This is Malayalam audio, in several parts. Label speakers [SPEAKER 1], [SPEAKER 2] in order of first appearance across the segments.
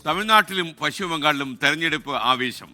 [SPEAKER 1] തമിഴ്നാട്ടിലും പശ്ചിമബംഗാളിലും തെരഞ്ഞെടുപ്പ് ആവേശം.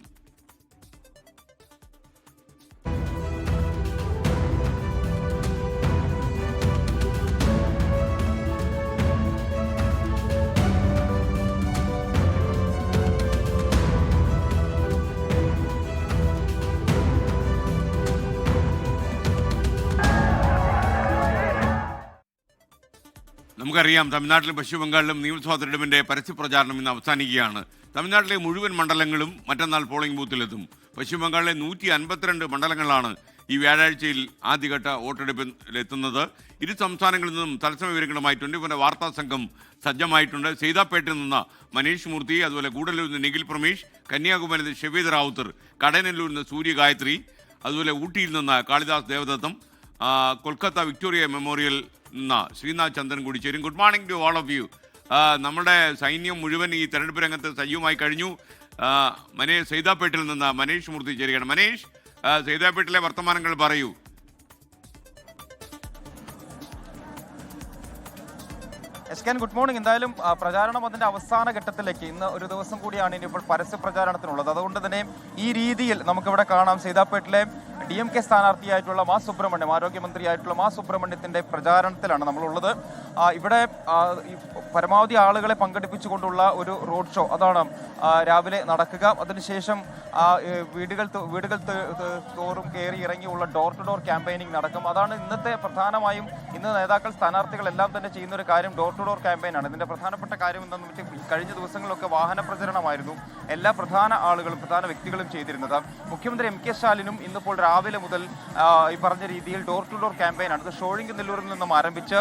[SPEAKER 1] നമുക്കറിയാം, തമിഴ്നാട്ടിലും പശ്ചിമബംഗാളിലും നിയമസഭാ തെരഞ്ഞെടുപ്പിന്റെ പരസ്യപ്രചാരണം ഇന്ന് അവസാനിക്കുകയാണ്. തമിഴ്നാട്ടിലെ മുഴുവൻ മണ്ഡലങ്ങളും മറ്റന്നാൾ പോളിംഗ് ബൂത്തിലെത്തും. പശ്ചിമബംഗാളിലെ 152 മണ്ഡലങ്ങളാണ് ഈ വ്യാഴാഴ്ചയിൽ ആദ്യഘട്ട വോട്ടെടുപ്പിലെത്തുന്നത്. ഇരു സംസ്ഥാനങ്ങളിൽ നിന്നും തത്സമയ വിവരങ്ങളുമായി 24 വാർത്താ സംഘം സജ്ജമായിട്ടുണ്ട്. സൈതാപ്പേട്ടിൽ നിന്ന് മനീഷ് മൂർത്തി, അതുപോലെ ഗൂഡല്ലൂരിൽ നിന്ന് നിഖിൽ പ്രമേഷ്, കന്യാകുമാരിയിൽ നിന്ന് ഷെവീദ് റാവുത്തർ, കടയനല്ലൂരിൽ നിന്ന് സൂര്യ ഗായത്രി, അതുപോലെ ഊട്ടിയിൽ നിന്ന് കാളിദാസ് ദേവദത്തം, കൊൽക്കത്ത വിക്ടോറിയ മെമ്മോറിയൽ നിന്ന് ശ്രീനാഥ് ചന്ദ്രൻ കൂടി ചേരും. Good morning to all of you. നമ്മുടെ സൈന്യം മുഴുവൻ ഈ തെരഞ്ഞെടുപ്പ് രംഗത്ത് സജീവമായി കഴിഞ്ഞു. സൈതാപ്പേട്ടിൽ നിന്ന് മനീഷ് മൂർത്തി ചേരുകയാണ്. മനീഷ്, സൈതാപ്പേട്ടിലെ വർത്തമാനങ്ങൾ പറയൂ.
[SPEAKER 2] Good morning. എന്തായാലും പ്രചാരണം അതിന്റെ അവസാന ഘട്ടത്തിലേക്ക് ഇന്ന് ഒരു ദിവസം കൂടിയാണ് ഇനിയിപ്പോൾ പരസ്യ പ്രചാരണത്തിനുള്ളത്. അതുകൊണ്ട് തന്നെ ഈ രീതിയിൽ നമുക്കിവിടെ കാണാം സൈതാപ്പേട്ടിലെ DMK സ്ഥാനാർത്ഥിയായിട്ടുള്ള മാ സുബ്രഹ്മണ്യം, ആരോഗ്യമന്ത്രിയായിട്ടുള്ള മാ സുബ്രഹ്മണ്യത്തിന്റെ പ്രചാരണത്തിലാണ് നമ്മളുള്ളത്. ഇവിടെ പരമാവധി ആളുകളെ പങ്കെടുപ്പിച്ചുകൊണ്ടുള്ള ഒരു റോഡ് ഷോ അതാണ് രാവിലെ നടക്കുക. അതിനുശേഷം വീടുകൾ തോറും കയറി ഇറങ്ങിയുള്ള ഡോർ ടു ഡോർ ക്യാമ്പയിനിങ് നടക്കും. അതാണ് ഇന്നത്തെ പ്രധാനമായും ഇന്ന് നേതാക്കൾ സ്ഥാനാർത്ഥികളെല്ലാം തന്നെ ചെയ്യുന്ന ഒരു കാര്യം ഡോർ ടു ഡോർ ക്യാമ്പയിനാണ്. ഇതിന്റെ പ്രധാനപ്പെട്ട കാര്യം എന്താണെന്ന് വെച്ചാൽ കഴിഞ്ഞ ദിവസങ്ങളിലൊക്കെ വാഹന പ്രചരണമായിരുന്നു എല്ലാ പ്രധാന ആളുകളും പ്രധാന വ്യക്തികളും ചെയ്തിരുന്നത്. മുഖ്യമന്ത്രി MK സ്റ്റാലിനും ഇന്നിപ്പോൾ രാവിലെ മുതൽ ഈ പറഞ്ഞ രീതിയിൽ ഡോർ ടു ഡോർ ക്യാമ്പയിനാണ്. ഇത് ഷോഴിങ്കനെല്ലൂരിൽ നിന്നും ആരംഭിച്ച്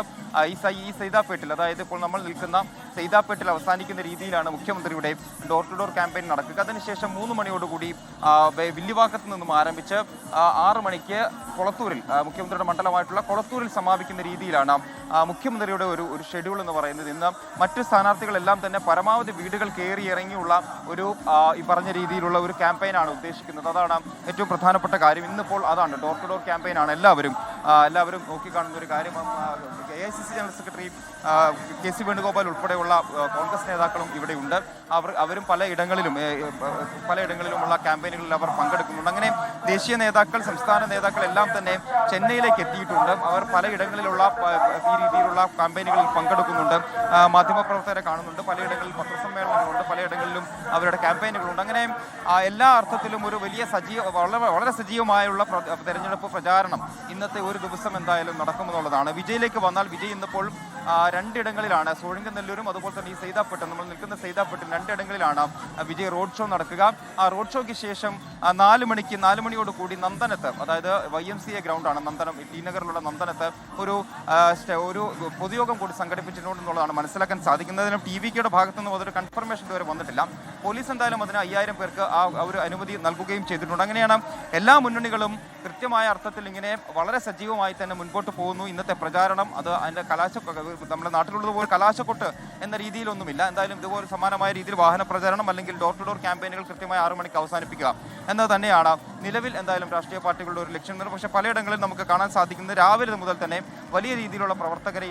[SPEAKER 2] ഈ സൈതാപ്പേട്ടിൽ, അതായത് ഇപ്പോൾ നമ്മൾ നിൽക്കുന്ന സൈതാപ്പേട്ടിൽ അവസാനിക്കുന്ന രീതിയിലാണ് മുഖ്യമന്ത്രിയുടെ ഡോർ ടു ഡോർ ക്യാമ്പയിൻ നടക്കുക. അതിനുശേഷം 3 മണിയോടുകൂടി വില്ലിവാക്കത്ത് നിന്നും ആരംഭിച്ച് 6 മണിക്ക് കൊളത്തൂരിൽ, മുഖ്യമന്ത്രിയുടെ മണ്ഡലമായിട്ടുള്ള കൊളത്തൂരിൽ സമാപിക്കുന്ന രീതിയിലാണ് മുഖ്യമന്ത്രിയുടെ ഒരു ഷെഡ്യൂൾ എന്ന് പറയുന്നത്. ഇന്ന് മറ്റ് സ്ഥാനാർത്ഥികളെല്ലാം തന്നെ പരമാവധി വീടുകൾ കയറി ഇറങ്ങിയുള്ള ഒരു ഈ പറഞ്ഞ രീതിയിലുള്ള ഒരു ക്യാമ്പയിനാണ് ഉദ്ദേശിക്കുന്നത്. അതാണ് ഏറ്റവും പ്രധാനപ്പെട്ട കാര്യം. ഇന്നിപ്പോൾ അതാണ് ഡോർ ടു ഡോർ ക്യാമ്പയിനാണ് എല്ലാവരും നോക്കിക്കാണുന്ന ഒരു കാര്യം. AICC general secretary KC Venugopal ഉൾപ്പെടെയുള്ള കോൺഗ്രസ് നേതാക്കളും ഇവിടെയുണ്ട്. അവരും പലയിടങ്ങളിലുമുള്ള ക്യാമ്പയിനുകളിൽ അവർ പങ്കെടുക്കുന്നുണ്ട്. അങ്ങനെ ദേശീയ നേതാക്കൾ, സംസ്ഥാന നേതാക്കൾ എല്ലാം തന്നെ ചെന്നൈയിലേക്ക് എത്തിയിട്ടുണ്ട്. അവർ പലയിടങ്ങളിലുള്ള ഈ രീതിയിലുള്ള ക്യാമ്പയിനുകളിൽ പങ്കെടുക്കുന്നുണ്ട്. മാധ്യമപ്രവർത്തകരെ കാണുന്നുണ്ട്, പലയിടങ്ങളിൽ പത്രസമ്മേളനങ്ങളുണ്ട്, പലയിടങ്ങളിലും അവരുടെ ക്യാമ്പയിനുകളുണ്ട്. അങ്ങനെ എല്ലാ അർത്ഥത്തിലും ഒരു വലിയ വളരെ സജീവമായുള്ള തെരഞ്ഞെടുപ്പ് പ്രചാരണം ഇന്നത്തെ ഒരു ദിവസം എന്തായാലും നടക്കുമെന്നുള്ളതാണ്. വിജയിലേക്ക് വന്നാൽ വിജയ് ഇന്നിപ്പോൾ 2 ഇടങ്ങളിലാണ്, സോഴിങ്കനെല്ലൂരും അതുപോലെ തന്നെ ഈ സൈതാപ്പേട്ടും, നമ്മൾ നിൽക്കുന്ന സൈതാപ്പേട്ടും 2 ഇടങ്ങളിലാണ് വിജയ് റോഡ് ഷോ നടക്കുക. ആ റോഡ് ഷോയ്ക്ക് ശേഷം 4 മണിയോട് കൂടി നന്ദനത്ത്, അതായത് YMCA ഗ്രൗണ്ടാണ് നന്ദനം, ടി നഗറിലുള്ള നന്ദനത്ത് ഒരു പൊതുയോഗം കൂടി സംഘടിപ്പിച്ചിട്ടുണ്ടെന്നുള്ളതാണ് മനസ്സിലാക്കാൻ സാധിക്കുന്നതിനും TVKയുടെ ഭാഗത്തു നിന്നും അതൊരു കൺഫർമേഷൻ ഇതുവരെ വന്നിട്ടില്ല. പോലീസ് എന്തായാലും അതിന് 5000 പേർക്ക് ആ ഒരു അനുമതി നൽകുകയും ചെയ്തിട്ടുണ്ട്. അങ്ങനെയാണ് എല്ലാ മുന്നണികളും കൃത്യമായ അർത്ഥത്തിൽ ഇങ്ങനെ വളരെ സജീവമായി തന്നെ മുൻപോട്ട് പോകുന്നു. ഇന്നത്തെ പ്രചാരണം അത് അതിൻ്റെ നമ്മുടെ നാട്ടിലുള്ളതുപോലെ കലാശക്കൊട്ട് എന്ന രീതിയിലൊന്നുമില്ല. എന്തായാലും ഇതുപോലെ സമാനമായ രീതിയിൽ വാഹന പ്രചാരണം അല്ലെങ്കിൽ ഡോർ ടു ഡോർ ക്യാമ്പയിനുകൾ കൃത്യമായി 6 മണിക്ക് അവസാനിപ്പിക്കുക എന്നത് തന്നെയാണ് നിലവിൽ എന്തായാലും രാഷ്ട്രീയ പാർട്ടികളുടെ ഒരു ലക്ഷ്യം. പക്ഷേ പലയിടങ്ങളിൽ നമുക്ക് കാണാൻ സാധിക്കുന്നത് രാവിലെ മുതൽ തന്നെ വലിയ രീതിയിലുള്ള പ്രവർത്തകരെ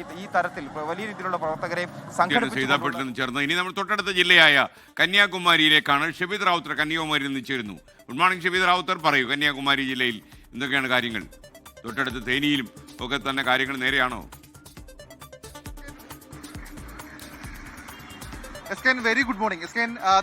[SPEAKER 1] സംഘടിപ്പിച്ചു. ഇനി നമ്മൾ തൊട്ടടുത്ത ജില്ലയായ കന്യാകുമാരിയിലേക്കാണ്. ഷെവീദ് റാവുത്തർ കന്യാകുമാരിയിൽ നിന്ന് ചേരുന്നു. ഗുഡ് മോർണിംഗ് ഷെവീദ് റാവുത്തർ, പറയൂ, കന്യാകുമാരി ജില്ലയിൽ എന്തൊക്കെയാണ് കാര്യങ്ങൾ? തൊട്ടടുത്ത് തേനിയിലും ഒക്കെ തന്നെ കാര്യങ്ങൾ നേരെയാണോ?
[SPEAKER 3] Very good morning.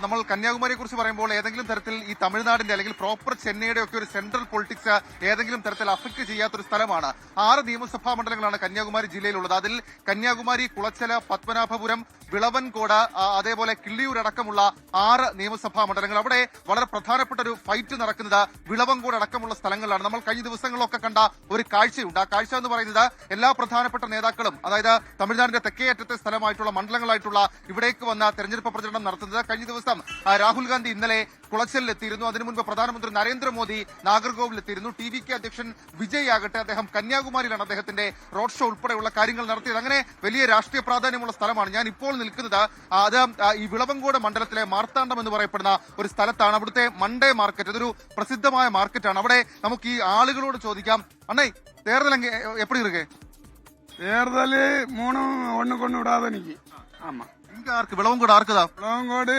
[SPEAKER 3] നമ്മൾ കന്യാകുമാരിയെ കുറിച്ച് പറയുമ്പോൾ ഏതെങ്കിലും തരത്തിൽ ഈ തമിഴ്നാടിന്റെ അല്ലെങ്കിൽ പ്രോപ്പർ ചെന്നൈയുടെ ഒക്കെ ഒരു സെൻട്രൽ പൊളിറ്റിക്സ് ഏതെങ്കിലും തരത്തിൽ അഫക്ട് ചെയ്യാത്തൊരു സ്ഥലമാണ്. 6 നിയമസഭാ മണ്ഡലങ്ങളാണ് കന്യാകുമാരി ജില്ലയിലുള്ളത്. അതിൽ കന്യാകുമാരി, കുളച്ചല, പത്മനാഭപുരം, വിളവൻകോട്, അതേപോലെ കിള്ളിയൂർ അടക്കമുള്ള 6 നിയമസഭാ മണ്ഡലങ്ങൾ. അവിടെ വളരെ പ്രധാനപ്പെട്ട ഒരു ഫൈറ്റ് നടക്കുന്നത് വിളവൻകോട് അടക്കമുള്ള സ്ഥലങ്ങളിലാണ്. നമ്മൾ കഴിഞ്ഞ ദിവസങ്ങളിലൊക്കെ കണ്ട ഒരു കാഴ്ചയുണ്ട്. ആ കാഴ്ച എന്ന് പറയുന്നത് എല്ലാ പ്രധാനപ്പെട്ട നേതാക്കളും, അതായത് തമിഴ്നാടിന്റെ തെക്കേ അറ്റത്തെ സ്ഥലമായിട്ടുള്ള മണ്ഡലങ്ങളായിട്ടുള്ള ഇവിടേക്ക് വന്ന തെരഞ്ഞെടുപ്പ് പ്രചരണം നടത്തുന്നത്. കഴിഞ്ഞ ദിവസം രാഹുൽ ഗാന്ധി ഇന്നലെ കുളച്ചലിലെത്തിയിരുന്നു. അതിനു മുൻപ് പ്രധാനമന്ത്രി നരേന്ദ്രമോദി നാഗർകോവിലെത്തിയിരുന്നു. TVK അധ്യക്ഷൻ വിജയ് ആകട്ടെ അദ്ദേഹം കന്യാകുമാരിയിലാണ് അദ്ദേഹത്തിന്റെ റോഡ് ഷോ ഉൾപ്പെടെയുള്ള കാര്യങ്ങൾ നടത്തിയത്. അങ്ങനെ വലിയ രാഷ്ട്രീയ പ്രാധാന്യമുള്ള സ്ഥലമാണ്. ഞാൻ ഇപ്പോൾ നിൽക്കുന്നത് അത് ഈ വിളവൻകോട് മണ്ഡലത്തിലെ മാർത്താണ്ഡം എന്ന് പറയപ്പെടുന്ന ഒരു സ്ഥലത്താണ്. അവിടുത്തെ മൺഡേ മാർക്കറ്റ്, ഇതൊരു പ്രസിദ്ധമായ മാർക്കറ്റാണ്. അവിടെ നമുക്ക് ഈ ആളുകളോട് ചോദിക്കാം, അണ്ണേ തേർതൽ എപ്പടി ഇருக்கு?
[SPEAKER 4] தேர்தல் 3 ஒண்ணுக்கு ஒண்ணு விடாத நிக்கி. ஆமா,
[SPEAKER 3] ആർക്ക് വിളവങ്കോട് ആർക്കതാ?
[SPEAKER 4] விளவங்கோடு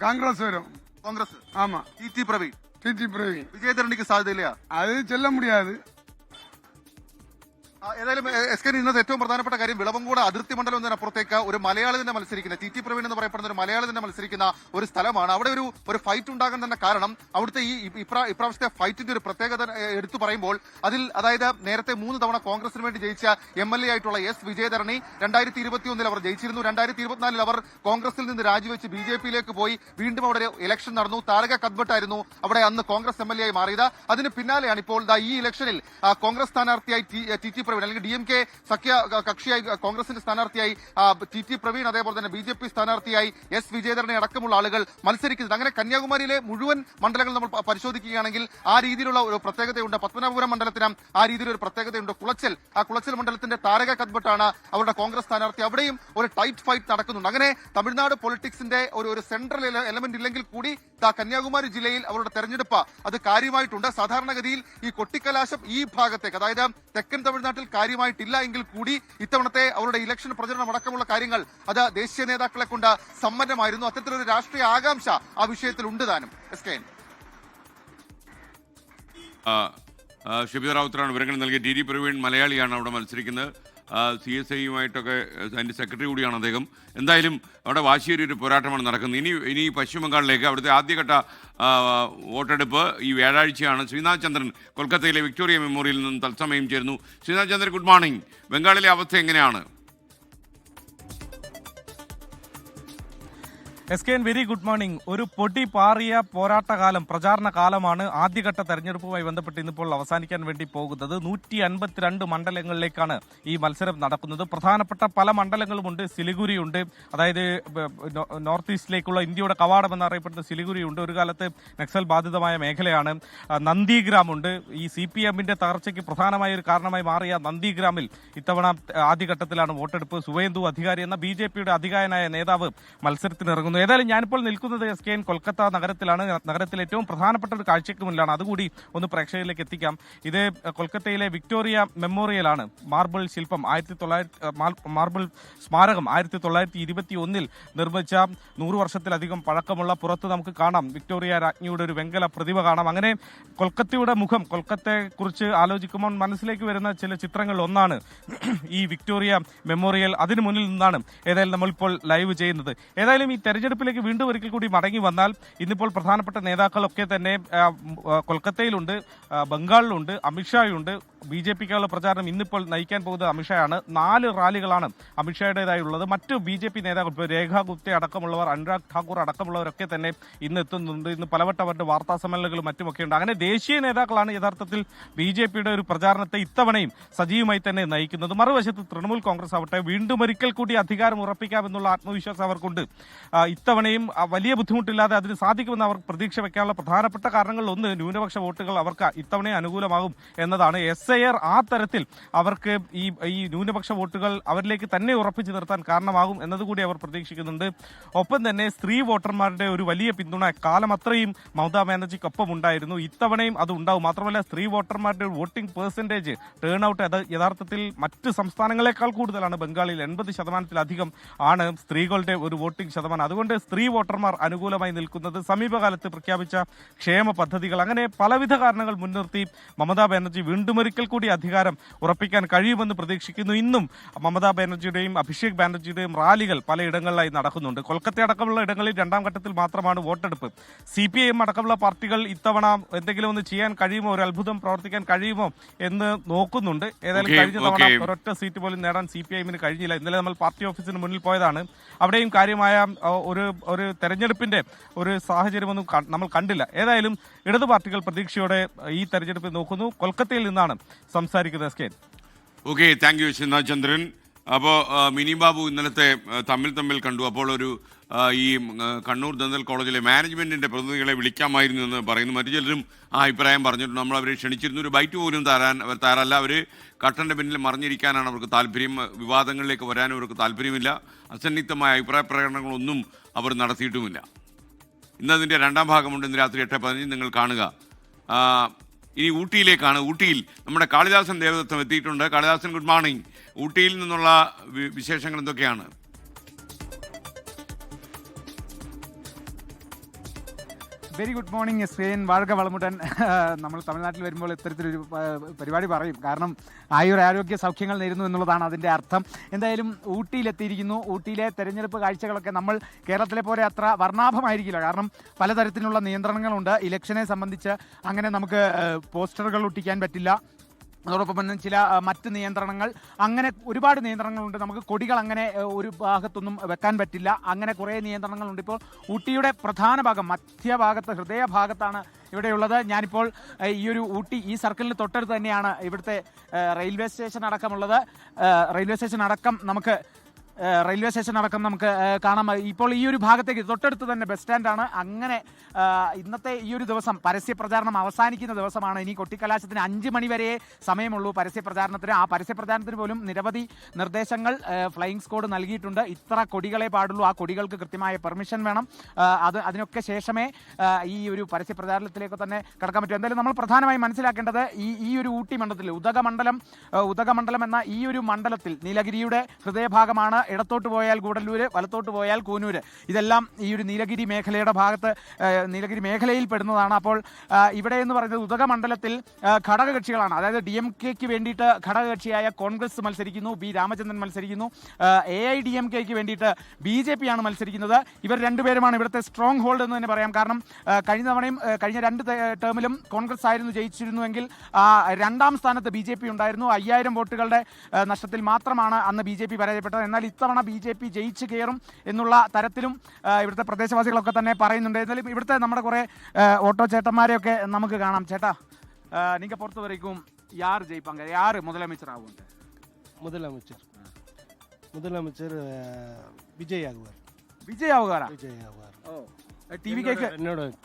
[SPEAKER 4] காங்கிரஸ் வரும்.
[SPEAKER 3] കോൺഗ്രസ്.
[SPEAKER 4] ஆமா,
[SPEAKER 3] ടി പ്രവീൺ.
[SPEAKER 4] டிடி பிரவீன்.
[SPEAKER 3] വിജയധരണിക്ക് സാധ്യതയില്ല.
[SPEAKER 4] அது சொல்ல முடியாது.
[SPEAKER 3] ഏതായാലും എസ് കെ ഇന്നത്തെ ഏറ്റവും പ്രധാനപ്പെട്ട കാര്യം വിളവങ്കോട് അതിർത്തി മണ്ഡലം എന്നതിനപ്പുറത്തേക്ക് ഒരു മലയാളി തന്നെ മത്സരിക്കുന്ന ടി പ്രവീൺ എന്ന് പറയപ്പെടുന്ന ഒരു മലയാളി തന്നെ മത്സരിക്കുന്ന ഒരു സ്ഥലമാണ്. അവിടെ ഒരു ഫൈറ്റ് ഉണ്ടാകാൻ തന്നെ കാരണം അവിടുത്തെ ഇപ്രാവശ്യത്തെ ഫൈറ്റിന്റെ ഒരു പ്രത്യേകത എടുത്തു പറയുമ്പോൾ അതായത് നേരത്തെ 3 തവണ കോൺഗ്രസിന് വേണ്ടി ജയിച്ച MLA ആയിട്ടുള്ള എസ് വിജയധരണി 2021 അവർ ജയിച്ചിരുന്നു. 2024 അവർ കോൺഗ്രസിൽ നിന്ന് രാജിവെച്ച് BJP-യിലേക്ക് പോയി. വീണ്ടും അവിടെ ഇലക്ഷൻ നടന്നു. താരക കദ്ബട്ടായിരുന്നു അവിടെ അന്ന് കോൺഗ്രസ് MLA ആയി മാറിയത്. അതിന് പിന്നാലെയാണ് ഇപ്പോൾ ഈ ഇലക്ഷനിൽ കോൺഗ്രസ് സ്ഥാനാർത്ഥിയായി ടി പ്രവീൺ അല്ലെങ്കിൽ DMK സഖ്യ കക്ഷിയായി കോൺഗ്രസിന്റെ സ്ഥാനാർത്ഥിയായി ടി പ്രവീൺ, അതേപോലെ തന്നെ BJP സ്ഥാനാർത്ഥിയായി എസ് വിജയധരണി അടക്കമുള്ള ആളുകൾ മത്സരിക്കുന്നത്. അങ്ങനെ കന്യാകുമാരിയിലെ മുഴുവൻ മണ്ഡലങ്ങൾ നമ്മൾ പരിശോധിക്കുകയാണെങ്കിൽ ആ രീതിയിലുള്ള ഒരു പ്രത്യേകതയുണ്ട്. പത്മനാഭപുരം മണ്ഡലത്തിന് ആ രീതിയിലൊരു പ്രത്യേകതയുണ്ട്. കുളച്ചൽ മണ്ഡലത്തിന്റെ താരക കദ്ബട്ടാണ് അവരുടെ കോൺഗ്രസ് സ്ഥാനാർത്ഥി. അവിടെയും ഒരു ടൈറ്റ് ഫൈറ്റ് നടക്കുന്നുണ്ട്. അങ്ങനെ തമിഴ്നാട് പൊളിറ്റിക്സിന്റെ ഒരു സെൻട്രൽ എലമെന്റ് ഇല്ലെങ്കിൽ കൂടി കന്യാകുമാരി ജില്ലയിൽ അവരുടെ തെരഞ്ഞെടുപ്പ് അത് കാര്യമായിട്ടുണ്ട്. സാധാരണഗതിയിൽ ഈ കൊട്ടിക്കലാശം ഈ ഭാഗത്തേക്ക്, അതായത് തെക്കൻ തമിഴ്നാട്ടിൽ കാര്യമായിട്ടില്ല എങ്കിൽ കൂടി ഇത്തവണത്തെ അവരുടെ ഇലക്ഷൻ പ്രചരണം അടക്കമുള്ള കാര്യങ്ങൾ അത് ദേശീയ നേതാക്കളെ കൊണ്ട് സമ്പന്നമായിരുന്നു. അത്തരത്തിലൊരു രാഷ്ട്രീയ ആകാംക്ഷ ആ വിഷയത്തിൽ ഉണ്ട് താനും. SKN
[SPEAKER 1] ഷിബിത റാവുത്തറാണ് വിവരങ്ങൾ നൽകിയ. ടി പ്രവീൺ മലയാളിയാണ് അവിടെ മത്സരിക്കുന്നത്. CSIയുമായിട്ടൊക്കെ അതിൻ്റെ സെക്രട്ടറി കൂടിയാണ് അദ്ദേഹം. എന്തായാലും അവിടെ വാശിയേറിയ ഒരു പോരാട്ടമാണ് നടക്കുന്നത്. ഇനി പശ്ചിമ ബംഗാളിലേക്ക് അവിടുത്തെ ആദ്യഘട്ട വോട്ടെടുപ്പ് ഈ വ്യാഴാഴ്ചയാണ്. ശ്രീനാഥ് ചന്ദ്രൻ കൊൽക്കത്തയിലെ വിക്ടോറിയ മെമ്മോറിയലിൽ നിന്നും തത്സമയം ചേരുന്നു. ശ്രീനാഥ് ചന്ദ്രൻ, ഗുഡ് മോർണിംഗ്. ബംഗാളിലെ അവസ്ഥ എങ്ങനെയാണ്?
[SPEAKER 5] SKN very good morning. ഒരു പൊടി പാറിയ പോരാട്ടകാലം, പ്രചാരണ കാലമാണ് ആദ്യഘട്ട തെരഞ്ഞെടുപ്പുമായി ബന്ധപ്പെട്ട് ഇന്നിപ്പോൾ അവസാനിക്കാൻ വേണ്ടി പോകുന്നത്. 152 മണ്ഡലങ്ങളിലേക്കാണ് ഈ മത്സരം നടക്കുന്നത്. പ്രധാനപ്പെട്ട പല മണ്ഡലങ്ങളുമുണ്ട്. സിലിഗുരിയുണ്ട്, അതായത് നോർത്ത് ഈസ്റ്റിലേക്കുള്ള ഇന്ത്യയുടെ കവാടം എന്നറിയപ്പെടുന്ന സിലിഗുരിയുണ്ട്. ഒരു കാലത്ത് നക്സൽ ബാധിതമായ മേഖലയാണ്. നന്ദിഗ്രാമുണ്ട്. ഈ CPM-ന്റെ തകർച്ചയ്ക്ക് പ്രധാനമായ ഒരു കാരണമായി മാറിയ നന്ദിഗ്രാമിൽ ഇത്തവണ ആദ്യഘട്ടത്തിലാണ് വോട്ടെടുപ്പ്. സുവേന്ദു അധികാരി എന്ന BJP-യുടെ അധികായനായ നേതാവ് മത്സരത്തിനിറങ്ങുന്നു. ഏതായാലും ഞാനിപ്പോൾ നിൽക്കുന്നത് SKN കൊൽക്കത്ത നഗരത്തിലാണ്. നഗരത്തിലെ ഏറ്റവും പ്രധാനപ്പെട്ട ഒരു കാഴ്ചയ്ക്ക് മുന്നിലാണ്. അതുകൂടി ഒന്ന് പ്രേക്ഷകരിലേക്ക് എത്തിക്കാം. ഇത് കൊൽക്കത്തയിലെ വിക്ടോറിയ മെമ്മോറിയലാണ്. മാർബിൾ ശില്പം മാർബിൾ സ്മാരകം 1921 നിർമ്മിച്ച 100 വർഷത്തിലധികം പഴക്കമുള്ള, പുറത്ത് നമുക്ക് കാണാം വിക്ടോറിയ രാജ്ഞിയുടെ ഒരു വെങ്കല പ്രതിമ കാണാം. അങ്ങനെ കൊൽക്കത്തയുടെ മുഖം, കൊൽക്കത്തയെക്കുറിച്ച് ആലോചിക്കുമ്പോൾ മനസ്സിലേക്ക് വരുന്ന ചില ചിത്രങ്ങളിൽ ഒന്നാണ് ഈ വിക്ടോറിയ മെമ്മോറിയൽ. അതിനു മുന്നിൽ നിന്നാണ് ഏതായാലും നമ്മളിപ്പോൾ ലൈവ് ചെയ്യുന്നത്. ഏതായാലും ഈ തെരഞ്ഞെടുപ്പിലേക്ക് വീണ്ടും ഒരിക്കൽ കൂടി മടങ്ങി വന്നാൽ ഇന്നിപ്പോൾ പ്രധാനപ്പെട്ട നേതാക്കളൊക്കെ തന്നെ കൊൽക്കത്തയിലുണ്ട്, ബംഗാളിലുണ്ട്. അമിത്ഷായുണ്ട്. BJPക്കുള്ള പ്രചാരണം ഇന്നിപ്പോൾ നയിക്കാൻ പോകുന്നത് അമിത്ഷായാണ്. 4 റാലികളാണ് അമിത്ഷായുടേതായുള്ളത്. മറ്റ് BJP നേതാക്കൾ, ഇപ്പോൾ രേഖ ഗുപ്ത അടക്കമുള്ളവർ, അനുരാഗ് ഠാക്കൂർ അടക്കമുള്ളവരൊക്കെ തന്നെ ഇന്ന് എത്തുന്നുണ്ട്. ഇന്ന് പലവട്ടം അവരുടെ വാർത്താ സമ്മേളനങ്ങളും മറ്റുമൊക്കെ ഉണ്ട്. അങ്ങനെ ദേശീയ നേതാക്കളാണ് യഥാർത്ഥത്തിൽ BJPയുടെ ഒരു പ്രചാരണത്തെ ഇത്തവണയും സജീവമായി തന്നെ നയിക്കുന്നത്. മറുവശത്ത് തൃണമൂൽ കോൺഗ്രസ് ആവട്ടെ വീണ്ടും ഒരിക്കൽ കൂടി അധികാരം ഉറപ്പിക്കാമെന്നുള്ള ആത്മവിശ്വാസം അവർക്കുണ്ട്. ഇത്തവണയും വലിയ ബുദ്ധിമുട്ടില്ലാതെ അതിന് സാധിക്കുമെന്ന് അവർ പ്രതീക്ഷ വെക്കാനുള്ള പ്രധാനപ്പെട്ട കാരണങ്ങളിൽ ഒന്ന് ന്യൂനപക്ഷ വോട്ടുകൾ അവർക്ക് ഇത്തവണയും അനുകൂലമാകും എന്നതാണ്. SIR ആ തരത്തിൽ അവർക്ക് ഈ ന്യൂനപക്ഷ വോട്ടുകൾ അവരിലേക്ക് തന്നെ ഉറപ്പിച്ചു നിർത്താൻ കാരണമാകും എന്നതുകൂടി അവർ പ്രതീക്ഷിക്കുന്നുണ്ട്. ഒപ്പം തന്നെ സ്ത്രീ വോട്ടർമാരുടെ ഒരു വലിയ പിന്തുണ കാലം അത്രയും മമതാ ബാനർജിക്കൊപ്പം ഉണ്ടായിരുന്നു. ഇത്തവണയും അത് ഉണ്ടാവും. മാത്രമല്ല സ്ത്രീ വോട്ടർമാരുടെ വോട്ടിംഗ് പെർസെന്റേജ്, ടേൺ ഔട്ട് അത് യഥാർത്ഥത്തിൽ മറ്റ് സംസ്ഥാനങ്ങളെക്കാൾ കൂടുതലാണ്. ബംഗാളിൽ 80% ആണ് സ്ത്രീകളുടെ ഒരു വോട്ടിംഗ് ശതമാനം. അതുകൊണ്ട് സ്ത്രീ വോട്ടർമാർ അനുകൂലമായി നിൽക്കുന്നത്. സമീപകാലത്ത് പ്രഖ്യാപിച്ച ക്ഷേമ പദ്ധതികൾ, അങ്ങനെ പലവിധ കാരണങ്ങൾ മുൻനിർത്തി മമതാ ബാനർജി വീണ്ടും ഒരിക്കൽ കൂടി അധികാരം ഉറപ്പിക്കാൻ കഴിയുമെന്ന് പ്രതീക്ഷിക്കുന്നു. ഇന്നും മമതാ ബാനർജിയുടെയും അഭിഷേക് ബാനർജിയുടെയും റാലികൾ പലയിടങ്ങളിലായി നടക്കുന്നുണ്ട്. കൊൽക്കത്ത അടക്കമുള്ള ഇടങ്ങളിൽ 2ാം ഘട്ടത്തിൽ മാത്രമാണ് വോട്ടെടുപ്പ്. CPIM അടക്കമുള്ള പാർട്ടികൾ ഇത്തവണ എന്തെങ്കിലും ഒന്ന് ചെയ്യാൻ കഴിയുമോ, ഒരു അത്ഭുതം പ്രവർത്തിക്കാൻ കഴിയുമോ എന്ന് നോക്കുന്നുണ്ട്. ഏതായാലും കഴിഞ്ഞ തവണ ഒരൊറ്റ സീറ്റ് പോലും നേടാൻ CPIM-ന് കഴിഞ്ഞില്ല. ഇന്നലെ നമ്മൾ പാർട്ടി ഓഫീസിന് മുന്നിൽ പോയതാണ്. അവിടെയും കാര്യമായ ഒരു തെരഞ്ഞെടുപ്പിന്റെ ഒരു സാഹചര്യമൊന്നും നമ്മൾ കണ്ടില്ല. ഏതായാലും ഇടതു പാർട്ടികൾ പ്രതീക്ഷയോടെ ഈ തെരഞ്ഞെടുപ്പ് നോക്കുന്നു. കൊൽക്കത്തയിൽ നിന്നാണ് സംസാരിക്കുന്നത്.
[SPEAKER 1] ഓക്കെ, താങ്ക് യു ശ്രീനാഥ് ചന്ദ്രൻ. അപ്പോൾ മിനി ബാബു ഇന്നലത്തെ തമ്മിൽ കണ്ടു. അപ്പോൾ ഈ കണ്ണൂർ ദന്തൽ കോളേജിലെ മാനേജ്മെന്റിന്റെ പ്രതിനിധികളെ വിളിക്കാമായിരുന്നു എന്ന് പറയുന്നു. മറ്റു ചിലരും ആ അഭിപ്രായം പറഞ്ഞിട്ടുണ്ട്. നമ്മൾ അവരെ ക്ഷണിച്ചിരുന്നു. ഒരു ബൈറ്റ് പോലും തരാൻ അവർ തയ്യാറല്ല. അവർ കട്ടന്റെ പിന്നിൽ മറിഞ്ഞിരിക്കാനാണ് അവർക്ക് താല്പര്യം. വിവാദങ്ങളിലേക്ക് വരാനും അവർക്ക് താല്പര്യമില്ല. അസന്നിഗ്ധമായ അഭിപ്രായ പ്രകടനങ്ങളൊന്നും അവർ നടത്തിയിട്ടുമില്ല. ഇന്നതിൻ്റെ 2ാം ഭാഗമുണ്ട്. ഇന്ന് രാത്രി 8:15 നിങ്ങൾ കാണുക. ഇനി ഊട്ടിയിലേക്കാണ്. ഊട്ടിയിൽ നമ്മുടെ കാളിദാസൻ ദേവദത്തം എത്തിയിട്ടുണ്ട്. Kalidasan, good morning. ഊട്ടിയിൽ നിന്നുള്ള വിശേഷങ്ങൾ എന്തൊക്കെയാണ്?
[SPEAKER 6] വെരി ഗുഡ് മോർണിംഗ് സ്ക്രീൻ വാഴക വളമുട്ടൻ. നമ്മൾ തമിഴ്നാട്ടിൽ വരുമ്പോൾ ഇത്തരത്തിലൊരു പരിപാടി പറയും. കാരണം ആരോഗ്യ സൗഖ്യങ്ങൾ നേരുന്നു എന്നുള്ളതാണ് അതിൻ്റെ അർത്ഥം. എന്തായാലും ഊട്ടിയിലെത്തിയിരിക്കുന്നു. ഊട്ടിയിലെ തെരഞ്ഞെടുപ്പ് കാഴ്ചകളൊക്കെ നമ്മൾ കേരളത്തിലെ പോലെ അത്ര വർണ്ണാഭമായിരിക്കില്ല. കാരണം പലതരത്തിലുള്ള നിയന്ത്രണങ്ങളുണ്ട്. ഇലക്ഷനെ സംബന്ധിച്ച് അങ്ങനെ നമുക്ക് പോസ്റ്ററുകൾ ഒട്ടിക്കാൻ പറ്റില്ല. അതോടൊപ്പം തന്നെ ചില മറ്റ് നിയന്ത്രണങ്ങൾ, അങ്ങനെ ഒരുപാട് നിയന്ത്രണങ്ങളുണ്ട്. നമുക്ക് കൊടികൾ അങ്ങനെ ഒരു ഭാഗത്തൊന്നും വെക്കാൻ പറ്റില്ല. അങ്ങനെ കുറേ നിയന്ത്രണങ്ങളുണ്ട്. ഇപ്പോൾ ഊട്ടിയുടെ പ്രധാന ഭാഗം മധ്യഭാഗത്ത്, ഹൃദയഭാഗത്താണ് ഇവിടെയുള്ളത്. ഞാനിപ്പോൾ ഈ ഒരു ഊട്ടി ഈ സർക്കിളിന് തൊട്ടടുത്ത് തന്നെയാണ് ഇവിടുത്തെ റെയിൽവേ സ്റ്റേഷൻ അടക്കമുള്ളത്. റെയിൽവേ സ്റ്റേഷൻ അടക്കം നമുക്ക് കാണാം. ഇപ്പോൾ ഈ ഒരു ഭാഗത്തേക്ക് തൊട്ടടുത്ത് തന്നെ ബസ് സ്റ്റാൻഡാണ്. അങ്ങനെ ഇന്നത്തെ ഈ ഒരു ദിവസം പരസ്യ പ്രചാരണം അവസാനിക്കുന്ന ദിവസമാണ്. ഇനി കൊട്ടിക്കലാശത്തിന് 5 മണി വരെ സമയമുള്ളൂ പരസ്യ പ്രചാരണത്തിന്. ആ പരസ്യ പ്രചാരണത്തിന് പോലും നിരവധി നിർദ്ദേശങ്ങൾ ഫ്ലൈയിങ് സ്ക്വാഡ് നൽകിയിട്ടുണ്ട്. ഇത്ര കൊടികളെ പാടുള്ളൂ, ആ കൊടികൾക്ക് കൃത്യമായ പെർമിഷൻ വേണം. അതിനൊക്കെ ശേഷമേ ഈ ഒരു പരസ്യ പ്രചാരണത്തിലേക്ക് തന്നെ കടക്കാൻ പറ്റൂ. എന്തായാലും നമ്മൾ പ്രധാനമായും മനസ്സിലാക്കേണ്ടത് ഈ ഒരു ഊട്ടി മണ്ഡലത്തിൽ ഉദകമണ്ഡലം എന്ന ഈ ഒരു മണ്ഡലത്തിൽ നീലഗിരിയുടെ ഹൃദയഭാഗമാണ്. ഇടത്തോട്ട് പോയാൽ ഗൂഡല്ലൂര്, വലത്തോട്ട് പോയാൽ കൂനൂര്. ഇതെല്ലാം ഈ ഒരു നീലഗിരി മേഖലയുടെ ഭാഗത്ത്, നീലഗിരി മേഖലയിൽ പെടുന്നതാണ്. അപ്പോൾ ഇവിടെ എന്ന് പറയുന്നത് ഉദകമണ്ഡലത്തിൽ ഘടകകക്ഷികളാണ്. അതായത് DMK-ക്ക് വേണ്ടിയിട്ട് ഘടകകക്ഷിയായ കോൺഗ്രസ് മത്സരിക്കുന്നു, ബി രാമചന്ദ്രൻ മത്സരിക്കുന്നു. AIDMK-ക്ക് വേണ്ടിയിട്ട് BJP ആണ് മത്സരിക്കുന്നത്. ഇവർ രണ്ടുപേരുമാണ് ഇവിടുത്തെ സ്ട്രോങ് ഹോൾഡ് എന്ന് തന്നെ പറയാം. കാരണം കഴിഞ്ഞ 2 ടേമിലും കോൺഗ്രസ് ആയിരുന്നു ജയിച്ചിരുന്നുവെങ്കിൽ രണ്ടാം സ്ഥാനത്ത് BJP ഉണ്ടായിരുന്നു. 5000 വോട്ടുകളുടെ നഷ്ടത്തിൽ മാത്രമാണ് അന്ന് BJP പരാജയപ്പെട്ടത്. എന്നാൽ ഇത്തവണ BJP ജയിച്ചു കയറും എന്നുള്ള തരത്തിലും ഇവിടുത്തെ പ്രദേശവാസികളൊക്കെ തന്നെ പറയുന്നുണ്ട്. എന്നാലും ഇവിടുത്തെ നമ്മുടെ കുറേ ഓട്ടോ ചേട്ടന്മാരെയൊക്കെ നമുക്ക് കാണാം. ചേട്ടാ, നിങ്ങൾ പുറത്ത് വരയ്ക്കും യാർ ജയിപ്പാങ്ക, യാർ முதலமைச்சர் ஆகும்?
[SPEAKER 7] முதலமைச்சர் விஜய் ஆகுவார்.
[SPEAKER 6] விஜய் ஆகுவாரா?
[SPEAKER 7] விஜய் ஆகுவார்.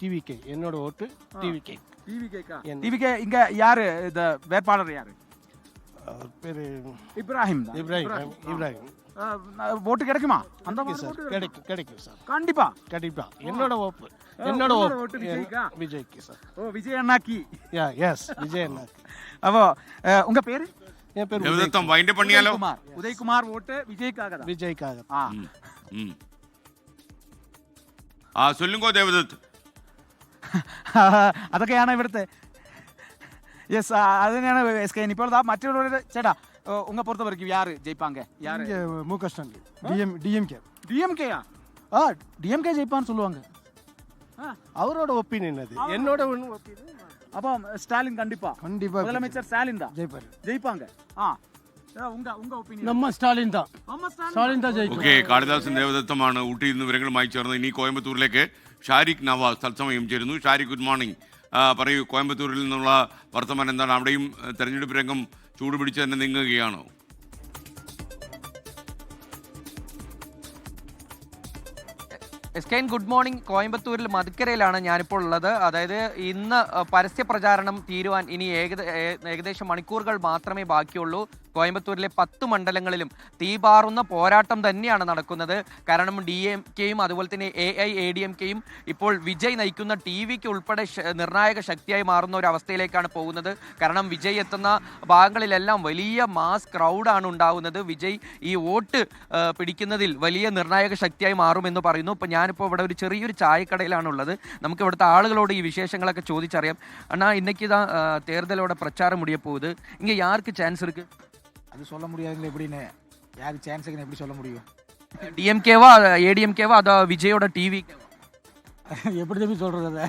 [SPEAKER 6] டிவிகே
[SPEAKER 7] என்னோட ஓட்டு டிவிகே.
[SPEAKER 6] டிவிகே இங்க யாரு இந்த வேட்பாளர் யாரு?
[SPEAKER 7] அவர் பேரு
[SPEAKER 6] இப்ராஹிம். ஓட்டு கிடைக்குமா? அந்த
[SPEAKER 7] கிடைக்கும் சார்.
[SPEAKER 6] கண்டிப்பா
[SPEAKER 7] என்னோட ஓட்டு விஜய்க்கு சார்.
[SPEAKER 6] ஓ, விஜய் அண்ணாக்கி.
[SPEAKER 7] எஸ், விஜய் அண்ணாக்கி.
[SPEAKER 6] அப்போ உங்க பேரு?
[SPEAKER 7] என் பேரு
[SPEAKER 6] உதயகுமார். ஓட்டு விஜய்க்காக.
[SPEAKER 1] சொல்லுங்க தேவதத்.
[SPEAKER 6] അതൊക്കെയാണ് ഇവിടുത്തെ. യെസ്, അത് തന്നെയാണ് SKN. ഇപ്പോൾ മറ്റുള്ളവരുടെ ചേട്ടാ உங்க பொறுத்த வரைக்கும் யாரு ஜெயிப்பாங்க? யாரு?
[SPEAKER 4] முக ஸ்டாலின், DMK.
[SPEAKER 6] DMK ஜெயிப்பான்னு சொல்லுவாங்க.
[SPEAKER 7] அவரோட ஒப்பீனியன் அது. என்னோட ஒப்பீனியன்.
[SPEAKER 6] அப்போ ஸ்டாலின் கண்டிப்பா முதலமைச்சர் ஸ்டாலின் தான் ஜெயிப்பாங்க. உங்க ஒப்பீனியൻ?
[SPEAKER 7] நம்ம ஸ்டாலின் தான் ஜெயிக்கும்.
[SPEAKER 1] ഓക്കെ, കാളിദാസൻ ദേവദത്തമാണ് ഊട്ടിയിൽ നിന്ന് വിവരങ്ങളുമായി ചേർന്നത്. ഇനി കോയമ്പത്തൂരിലേക്ക് ഷാരിഖ് നവാസ് തത്സമയം ചേരുന്നു. Shariq, good morning. പറയൂ, കോയമ്പത്തൂരിൽ നിന്നുള്ള വർത്തമാനം എന്താണ്? അവിടെയും തെരഞ്ഞെടുപ്പ് രംഗം ചൂടുപിടിച്ച് തന്നെ നീങ്ങുകയാണോ?
[SPEAKER 8] എസ്കൈൻ, ഗുഡ് മോർണിംഗ്. കോയമ്പത്തൂരിൽ മധുക്കരയിലാണ് ഞാനിപ്പോൾ ഉള്ളത്. അതായത് ഇന്ന് പരസ്യ പ്രചാരണം തീരുവാൻ ഇനി ഏകദേശം മണിക്കൂറുകൾ മാത്രമേ ബാക്കിയുള്ളൂ. കോയമ്പത്തൂരിലെ 10 മണ്ഡലങ്ങളിലും തീപാറുന്ന പോരാട്ടം തന്നെയാണ് നടക്കുന്നത്. കാരണം DMK-യും അതുപോലെ തന്നെ AIADMK-യും ഇപ്പോൾ വിജയ് നയിക്കുന്ന TVക്ക് ഉൾപ്പെടെ നിർണായക ശക്തിയായി മാറുന്ന ഒരു അവസ്ഥയിലേക്കാണ് പോകുന്നത്. കാരണം വിജയ് എത്തുന്ന ഭാഗങ്ങളിലെല്ലാം വലിയ മാസ് ക്രൗഡാണ് ഉണ്ടാകുന്നത്. വിജയ് ഈ വോട്ട് പിടിക്കുന്നതിൽ വലിയ നിർണായക ശക്തിയായി മാറുമെന്ന് പറയുന്നു. ഇപ്പോൾ ഞാനിപ്പോൾ ഇവിടെ ഒരു ചെറിയൊരു ചായക്കടയിലാണുള്ളത്. നമുക്ക് ഇവിടുത്തെ ആളുകളോട് ഈ വിശേഷങ്ങളൊക്കെ ചോദിച്ചറിയാം. അണ്ണാ, ഇന്നേക്ക് ഇതാ தேர்தலோட பிரச்சாரம் முடிய போகுது. இங்கே யாருக்கு சான்ஸ் இருக்கு?
[SPEAKER 6] அது சொல்ல முடியாதுங்களே. எப்படின்னு யாருக்கு சான்ஸ் இருக்குன்னு எப்படி சொல்ல முடியும்?
[SPEAKER 8] DMK-வா ADMK-வா அதா விஜயோட TV?
[SPEAKER 6] எப்படி தம்பி சொல்றது? அதை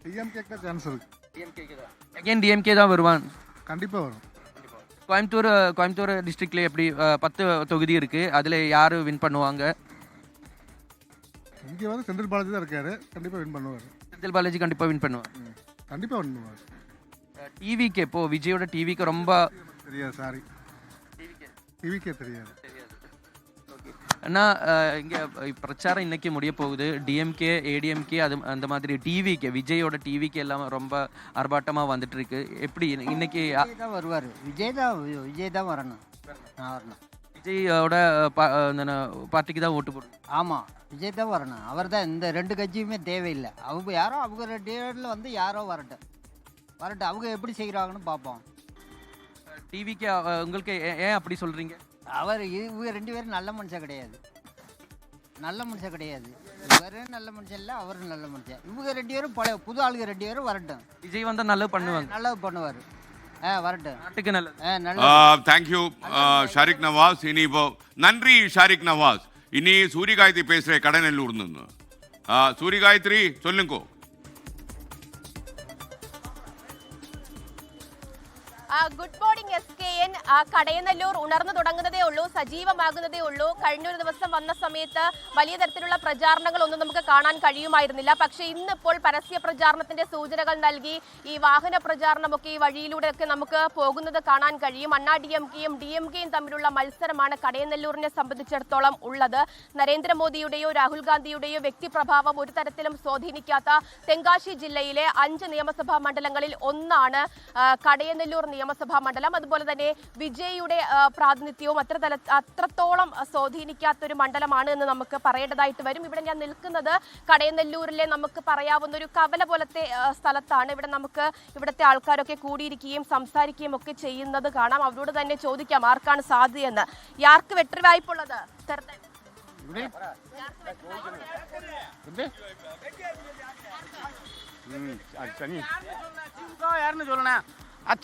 [SPEAKER 4] DMK க்கு சான்ஸ் இருக்கு.
[SPEAKER 8] அகைன் DMK தான் வருவான்.
[SPEAKER 4] கண்டிப்பா வரும்.
[SPEAKER 8] கோயம்புத்தூர் டிஸ்ட்ரிக்ட்ல எப்படி 10 தொகுதி இருக்கு. அதுல யாரு வின் பண்ணுவாங்க?
[SPEAKER 4] இங்க வந்து செந்தில் பாலாஜி தான் இருக்காரு. கண்டிப்பா வின் பண்ணுவார்.
[SPEAKER 8] செந்தில் பாலாஜி கண்டிப்பா வின் பண்ணுவார்.
[SPEAKER 4] கண்டிப்பா வின் பண்ணுவார்.
[SPEAKER 8] டிவிக்கு இப்போ விஜயோட டிவிக்கு ரொம்ப
[SPEAKER 4] தெரியாது. சாரி, டிவிக்கே தெரியாது.
[SPEAKER 8] அண்ணா, இங்கே பிரச்சாரம் இன்னைக்கு முடிய போகுது. DMK ADMK அது அந்த மாதிரி டிவிக்கு, விஜயோட டிவிக்கு எல்லாம் ரொம்ப ஆர்ப்பாட்டமாக வந்துட்டு இருக்கு. எப்படி இன்னைக்கு
[SPEAKER 9] தான் வருவார்? விஜய் தான் வரணும்.
[SPEAKER 8] விஜயோட பார்ட்டிக்கு தான் ஓட்டு போடும்.
[SPEAKER 9] ஆமாம், விஜய் தான் வரணும். அவர் தான். இந்த 2 கட்சியுமே தேவையில்லை. அவங்க 2 பேரில் வந்து யாரோ வரட்டும். அவங்க எப்படி செய்கிறாங்கன்னு பார்ப்போம்.
[SPEAKER 8] டிவிக்கு உங்களுக்கு ஏன் அப்படி சொல்கிறீங்க?
[SPEAKER 9] இவங்க 2 பேரும் நல்ல மனுஷன் கிடையாது. இவரும் நல்ல மனுஷன் இல்லை, அவரும் நல்ல மனுஷன். இவங்க 2 பேரும் பழைய புது ஆளுங்க 2 பேரும் வரட்டும்.
[SPEAKER 8] விஜய் வந்தா நல்லது பண்ணுவாங்க,
[SPEAKER 9] நல்லது பண்ணுவார். வரட்டும்.
[SPEAKER 8] நாட்டுக்கு நல்லது.
[SPEAKER 9] நல்லது.
[SPEAKER 1] தேங்க்யூ ഷാരിഖ് നവാസ്. ഇനിയിപ്പോ നന്ദി ഷാരിഖ് നവാസ്. ഇനി സൂര്യഗായത്രി പേசுற കടനല്ലൂർ നിന്ന്. സൂര്യഗായത്രി ചൊല്ലുങ്കോ.
[SPEAKER 10] Good morning SKN. കടയനല്ലൂർ ഉണർന്നു തുടങ്ങുന്നതേ ഉള്ളൂ, സജീവമാകുന്നതേ ഉള്ളൂ. കഴിഞ്ഞൊരു ദിവസം വന്ന സമയത്ത് വലിയ തരത്തിലുള്ള പ്രചാരണങ്ങളൊന്നും നമുക്ക് കാണാൻ കഴിയുമായിരുന്നില്ല. പക്ഷേ ഇന്നിപ്പോൾ പരസ്യ പ്രചാരണത്തിന്റെ സൂചനകൾ നൽകി ഈ വാഹന പ്രചാരണമൊക്കെ ഈ വഴിയിലൂടെയൊക്കെ നമുക്ക് പോകുന്നത് കാണാൻ കഴിയും. അണ്ണാ DMKയും DMKയും തമ്മിലുള്ള മത്സരമാണ് കടയനല്ലൂരിനെ സംബന്ധിച്ചിടത്തോളം ഉള്ളത്. നരേന്ദ്രമോദിയുടെയോ രാഹുൽ ഗാന്ധിയുടെയോ വ്യക്തിപ്രഭാവം ഒരു തരത്തിലും സ്വാധീനിക്കാത്ത തെങ്കാശി ജില്ലയിലെ 5 നിയമസഭാ മണ്ഡലങ്ങളിൽ ഒന്നാണ് കടയനല്ലൂർ നിയമസഭാ മണ്ഡലം. അതുപോലെ തന്നെ വിജയിയുടെ പ്രാതിനിധ്യവും അത്രത്തോളം സ്വാധീനിക്കാത്തൊരു മണ്ഡലമാണ് എന്ന് നമുക്ക് പറയേണ്ടതായിട്ട് വരും. ഇവിടെ ഞാൻ നിൽക്കുന്നത് കടയനല്ലൂരിലെ നമുക്ക് പറയാവുന്ന ഒരു കവല പോലത്തെ സ്ഥലത്താണ്. ഇവിടെ നമുക്ക് ഇവിടുത്തെ ആൾക്കാരൊക്കെ കൂടിയിരിക്കുകയും സംസാരിക്കുകയും ഒക്കെ ചെയ്യുന്നത് കാണാം. അവരോട് തന്നെ ചോദിക്കാം ആർക്കാണ് സാധ്യതയെന്ന്. യാർക്ക് വെട്ടറി വായ്പുള്ളത്?
[SPEAKER 7] யாருன்னு சொல்லணே?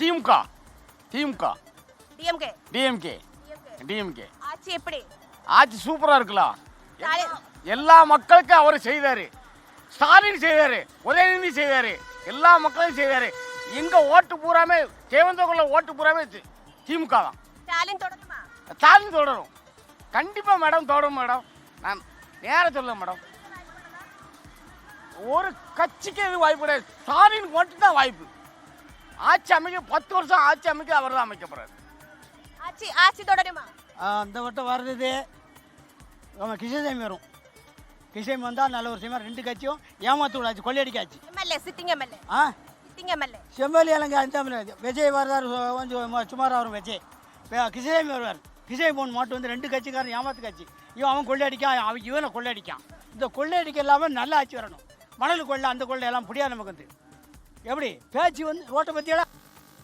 [SPEAKER 7] திமுக டிஎம்கே
[SPEAKER 10] ஆட்சி எப்படி?
[SPEAKER 7] ஆட்சி சூப்பரா இருக்கலாம். எல்லா மக்களுக்கும் அவர் செய்தாரு. ஸ்டாலின் செய்தாரு, உதயநிதி செய்தாரு, எல்லா மக்களையும் செய்தாரு. எங்க ஓட்டு பூராமே தேவந்தகுள்ள ஓட்டு பூராமே திமுக தான். ஸ்டாலின் தொடரும் கண்டிப்பா மேடம், தொடரும் மேடம். நான் நேர சொல்ல மேடம், ஒரு கட்சிக்கு எது வாய்ப்பு கிடையாது. ஸ்டாலின் ஓட்டு தான் வாய்ப்பு. ஆட்சி அமைக்க 10 வருஷம் ஆட்சி அமைக்க அவர் தான் அமைக்க போறாரு.
[SPEAKER 10] ஆட்சி தொடருமா?
[SPEAKER 9] அந்த வட்டம் வர்றது கிருஷ்ணசாமி வரும். கிருஷ்ணசாமி வந்தால் நல்ல ஒரு செய்வார். 2 கட்சியும் ஏமாத்தூடாச்சு, கொள்ளையடிக்காச்சு. செம்மொழி அலங்க அந்த விஜய் வர்றாரு, கொஞ்சம் சுமாராக வரும் விஜய். கிருஷ்ணசாமி வருவார். கிருஷ்ணசாமி போன் மாட்டு வந்து 2 கட்சிக்காரன் ஏமாத்து கட்சி. அவன் கொள்ளையடிக்கான், இவனை கொள்ளையடிக்கான். இந்த கொள்ளையடிக்க இல்லாமல் நல்ல ஆட்சி வரணும். மணல் கொள்ளை அந்த கொள்ளை எல்லாம் முடியாது நமக்கு வந்து. எப்படி பேச்சு வந்து ஓட்ட பற்றியெல்லாம்.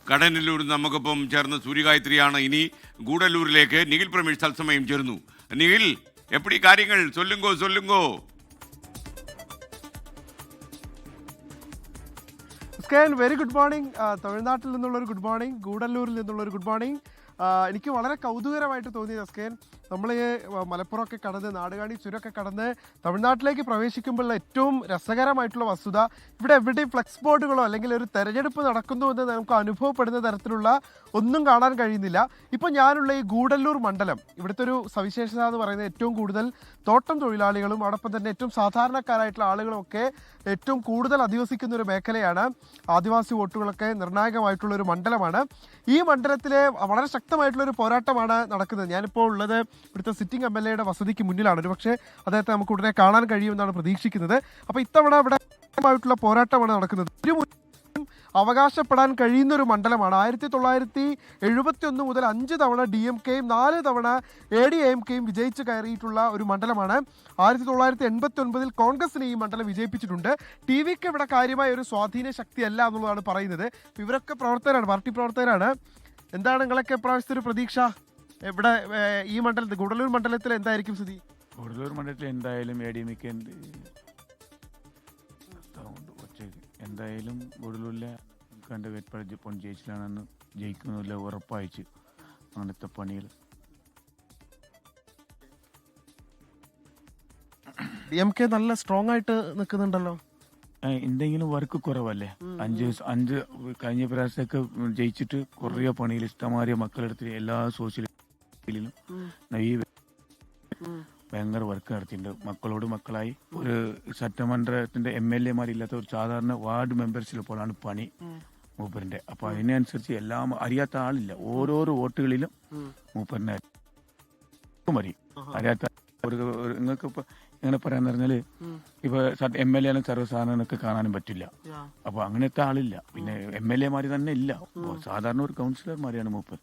[SPEAKER 1] കടനല്ലൂർ നമുക്കിപ്പം ചേർന്ന് സൂര്യഗായത്രിയാണ്. ഇനി ഗൂഡല്ലൂരിലേക്ക് നിഖിൽ പ്രമേഷ് തത്സമയം ചേർന്നു. നിഖിൽ, എപ്പടി കാര്യങ്ങൾ ചൊല്ലുങ്കോ.
[SPEAKER 7] Very good morning. തമിഴ്നാട്ടിൽ നിന്നുള്ളൊരു ഗുഡ് മോർണിംഗ്, ഗൂഡല്ലൂരിൽ നിന്നുള്ളൊരു ഗുഡ് മോർണിംഗ്. എനിക്ക് വളരെ കൗതുകരമായിട്ട് തോന്നിയത് എസ്കേൻ, നമ്മൾ മലപ്പുറമൊക്കെ കടന്ന് നാടുകാണി ചുരമൊക്കെ കടന്ന് തമിഴ്നാട്ടിലേക്ക് പ്രവേശിക്കുമ്പോഴുള്ള ഏറ്റവും രസകരമായിട്ടുള്ള വസ്തുത, ഇവിടെ എവിടെയും ഫ്ലെക്സ് ബോർഡുകളോ അല്ലെങ്കിൽ ഒരു തെരഞ്ഞെടുപ്പ് നടക്കുന്നു എന്ന് നമുക്ക് അനുഭവപ്പെടുന്ന തരത്തിലുള്ള ഒന്നും കാണാൻ കഴിയുന്നില്ല. ഇപ്പോൾ ഞാനുള്ള ഈ ഗൂഡല്ലൂർ മണ്ഡലം, ഇവിടുത്തെ ഒരു സവിശേഷത എന്ന് പറയുന്നത് ഏറ്റവും കൂടുതൽ തോട്ടം തൊഴിലാളികളും അതോടൊപ്പം തന്നെ ഏറ്റവും സാധാരണക്കാരായിട്ടുള്ള ആളുകളും ഒക്കെ ഏറ്റവും കൂടുതൽ അധിവസിക്കുന്ന ഒരു മേഖലയാണ്. ആദിവാസി വോട്ടുകളൊക്കെ നിർണായകമായിട്ടുള്ള ഒരു മണ്ഡലമാണ്. ഈ മണ്ഡലത്തിലെ വളരെ ശക്തമായിട്ടുള്ളൊരു പോരാട്ടമാണ് നടക്കുന്നത്. ഞാനിപ്പോൾ ഉള്ളത് ഇവിടുത്തെ സിറ്റിംഗ് MLA യുടെ വസതിക്ക് മുന്നിലാണ്. ഒരു പക്ഷേ അദ്ദേഹത്തെ നമുക്ക് ഉടനെ കാണാൻ കഴിയുമെന്നാണ് പ്രതീക്ഷിക്കുന്നത്. അപ്പോൾ ഇത്തവണ ഇവിടെ പോരാട്ടമാണ് നടക്കുന്നത്. അവകാശപ്പെടാൻ കഴിയുന്ന ഒരു മണ്ഡലമാണ്. 1971 മുതൽ 5 തവണ DMKയും 4 തവണ ADMKയും വിജയിച്ച് കയറിയിട്ടുള്ള ഒരു മണ്ഡലമാണ്. 1989 കോൺഗ്രസിനെ ഈ മണ്ഡലം വിജയിപ്പിച്ചിട്ടുണ്ട്. TVക്ക് ഇവിടെ കാര്യമായ ഒരു സ്വാധീന ശക്തിയല്ല എന്നുള്ളതാണ് പറയുന്നത്. ഇവരൊക്കെ പ്രവർത്തകരാണ്, പാർട്ടി പ്രവർത്തകരാണ്. എന്താണ് നിങ്ങളൊക്കെ പ്രാവശ്യത്തെ ഒരു പ്രതീക്ഷ? ഇവിടെ ഈ മണ്ഡലത്തിൽ, ഗൂഡല്ലൂർ മണ്ഡലത്തിൽ എന്തായിരിക്കും സ്ഥിതി?
[SPEAKER 11] ഗൂഡല്ലൂർ മണ്ഡലത്തിൽ എന്തായാലും ADMK എന്തായാലും ഗൂഡല്ലൂരിലെ കണ്ട വെട്പഴ ജയിച്ചിലാണെന്ന് ജയിക്കുന്നില്ല ഉറപ്പായിച്ച് അങ്ങനത്തെ പണികൾ.
[SPEAKER 7] DMK നല്ല സ്ട്രോങ് ആയിട്ട് നിൽക്കുന്നുണ്ടല്ലോ.
[SPEAKER 11] എന്തെങ്കിലും വർക്ക് കുറവല്ലേ? 5 കഴിഞ്ഞ പ്രാവശ്യമൊക്കെ ജയിച്ചിട്ട് കുറേ പണിയിൽ ഇഷ്ടമാറിയ മക്കളെടുത്ത് എല്ലാ സോഷ്യൽ മീഡിയയിലും ഈ ഭയങ്കര വർക്ക് നടത്തിയിട്ടുണ്ട്. മക്കളോട് മക്കളായി ഒരു ചട്ടമന്ത്രത്തിന്റെ MLA മാരില്ലാത്ത ഒരു സാധാരണ വാർഡ് മെമ്പേഴ്സിൽ പോലാണ് പണി മൂപ്പറിന്റെ. അപ്പൊ അതിനനുസരിച്ച് എല്ലാം അറിയാത്ത ആളില്ല. ഓരോരോ വോട്ടുകളിലും മൂപ്പറിനെ മതി അറിയാത്ത. നിങ്ങൾക്ക് ഇപ്പൊ എങ്ങനെ പറയാന്ന് പറഞ്ഞാല് ഇപ്പൊ MLA ആണെങ്കിൽ സർവ്വസാധാരണക്ക് കാണാനും പറ്റില്ല. അപ്പൊ അങ്ങനത്തെ ആളില്ല. പിന്നെ MLA മാര് തന്നെ ഇല്ല. സാധാരണ ഒരു കൗൺസിലർമാരെയാണ് മൂപ്പർ.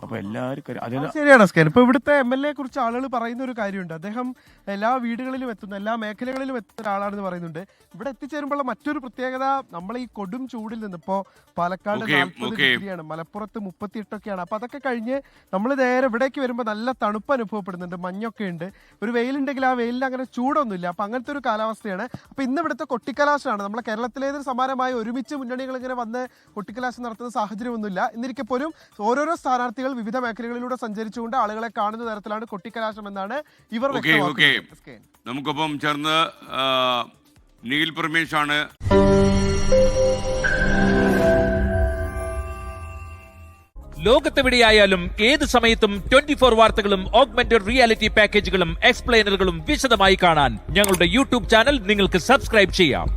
[SPEAKER 11] അപ്പൊ എല്ലാവർക്കും
[SPEAKER 7] ശരിയാണ് സ്കാൻ. ഇപ്പൊ ഇവിടുത്തെ MLA കുറിച്ച് ആളുകൾ പറയുന്ന ഒരു കാര്യമുണ്ട്. അദ്ദേഹം എല്ലാ വീടുകളിലും എത്തുന്ന, എല്ലാ മേഖലകളിലും എത്തുന്ന ഒരാളാണെന്ന് പറയുന്നുണ്ട്. ഇവിടെ എത്തിച്ചേരുമ്പോൾ മറ്റൊരു പ്രത്യേകത, നമ്മൾ ഈ കൊടും ചൂടിൽ നിന്ന് ഇപ്പോ പാലക്കാട് 40 ഡിഗ്രിയാണ്, മലപ്പുറത്ത് 38ഒക്കെയാണ്. അപ്പൊ അതൊക്കെ കഴിഞ്ഞ് നമ്മൾ നേരെ ഇവിടേക്ക് വരുമ്പോൾ നല്ല തണുപ്പ് അനുഭവപ്പെടുന്നുണ്ട്, മഞ്ഞൊക്കെ ഉണ്ട്. ഒരു വെയിലുണ്ടെങ്കിൽ ആ വെയിലിന് അങ്ങനെ ചൂടൊന്നുമില്ല. അപ്പൊ അങ്ങനത്തെ ഒരു കാലാവസ്ഥയാണ്. അപ്പൊ ഇന്ന് ഇവിടുത്തെ കൊട്ടിക്കലാശമാണ്. നമ്മളെ കേരളത്തിലേതിന് സമാനമായി ഒരുമിച്ച് മുന്നണികൾ ഇങ്ങനെ വന്ന് കൊട്ടിക്കലാശം നടത്തുന്ന സാഹചര്യമൊന്നുമില്ല. എന്നിരിക്കെ പോലും ഓരോരോ സ്ഥാനാർത്ഥികൾ വിവിധ മേഖലകളിലൂടെ സഞ്ചരിച്ചുകൊണ്ട് ആളുകളെ കാണുന്ന തരത്തിലാണ് കൊട്ടിക്കലാശം എന്നാണ് ഇവർ വ്യക്തമാക്കുന്നത്.
[SPEAKER 1] നമുക്കൊപ്പം ചേർന്ന് നീൽ പരമേശാണ്.
[SPEAKER 12] ലോകത്തെവിടെയായാലും ഏത് സമയത്തും 24 വാർത്തകളും ഓഗ്മെന്റഡ് റിയാലിറ്റി പാക്കേജുകളും എക്സ്പ്ലെയിനറുകളും വിശദമായി കാണാൻ ഞങ്ങളുടെ യൂട്യൂബ് ചാനൽ നിങ്ങൾക്ക് സബ്സ്ക്രൈബ് ചെയ്യാം.